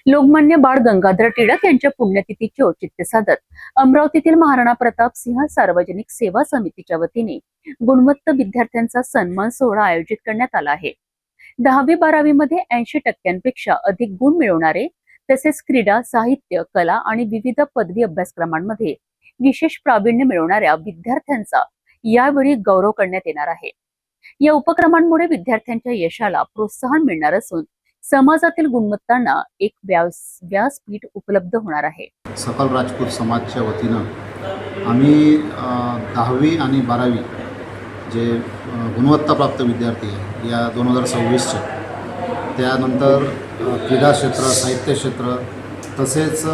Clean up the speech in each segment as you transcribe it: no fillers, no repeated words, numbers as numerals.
लोकमान्य बाळ गंगाधर टिळक यांच्या पुण्यतिथीचे औचित्य साधत अमरावतीतील महाराणा प्रताप सिंह सार्वजनिक सेवा समितीच्या वतीने गुणवंत विद्यार्थ्यांचा सन्मान सोहळा आयोजित करण्यात आला आहे। 10वी-12वी मध्ये 80% अधिक गुण मिळवणारे तसेच क्रीडा, साहित्य, कला आणि विविध पदवी अभ्यासक्रमांमध्ये विशेष प्रावीण्य मिळवणाऱ्या विद्यार्थ्यांचा यावेळी गौरव करण्यात येणार आहे। या उपक्रमांमुळे विद्यार्थ्यांच्या यशाला प्रोत्साहन मिळणार असून समाजातील गुणवत्तांना एक व्यासपीठ उपलब्ध होणार आहे। सकल राजपूत समाजच्या वतीनं आम्ही 10वी आणि 12वी जे गुणवत्ताप्राप्त विद्यार्थी आहे या 2026चे, त्यानंतर क्रीडा क्षेत्र, साहित्य क्षेत्र तसेच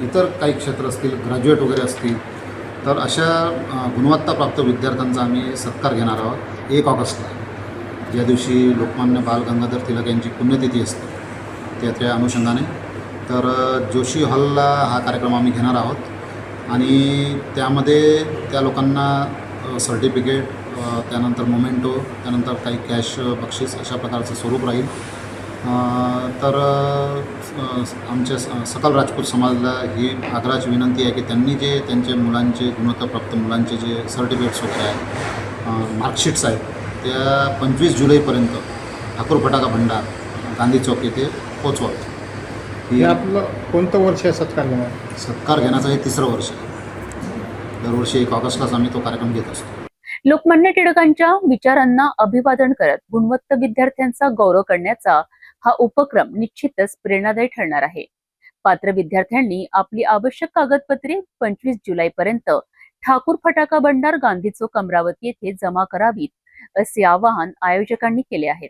इतर काही क्षेत्र असतील, ग्रॅज्युएट वगैरे असतील, तर अशा गुणवत्ताप्राप्त विद्यार्थ्यांचा आम्ही सत्कार घेणार आहोत 1 ऑगस्टला, ज्या दिवशी लोकमान्य बाळ गंगाधर टिळक यांची पुण्यतिथी असते त्या अनुषंगाने। तर जोशी हॉलला हा कार्यक्रम आम्ही घेणार आहोत आणि त्यामध्ये त्या लोकांना सर्टिफिकेट, त्यानंतर मोमेंटो, त्यानंतर काही कॅश बक्षीस अशा प्रकारचं स्वरूप राहील। तर आमच्या सकल राजपूत समाजाला ही आग्रहाची विनंती आहे की त्यांनी जे त्यांच्या मुलांचे गुणवत्ताप्राप्त मुलांचे जे सर्टिफिकेट्स वगैरे आहेत, मार्कशीट्स आहेत, त्या 25 जुलैपर्यंत ठाकूर फटाका भंडार, गांधी चौक येथे पोचवावे। हे आपलं कोणतं वर्ष आहे सत्कार घेणार? सत्कार घेण्याचं हे 3रं वर्ष आहे। दरवर्षी 1 ऑगस्टलाच आम्ही तो कार्यक्रम घेत असतो। लोकमान्य टिळकांच्या विचारांना अभिवादन करत गुणवत्त विद्यार्थ्यांचा गौरव करण्याचा हा उपक्रम निश्चितच प्रेरणादायी ठरणार आहे। पात्र विद्यार्थ्यांनी आपली आवश्यक कागदपत्रे 25 जुलैपर्यंत ठाकूर फटाका भंडार, गांधी चौक, अमरावती येथे जमा करावीत असे आवाहन आयोजकांनी केले आहे।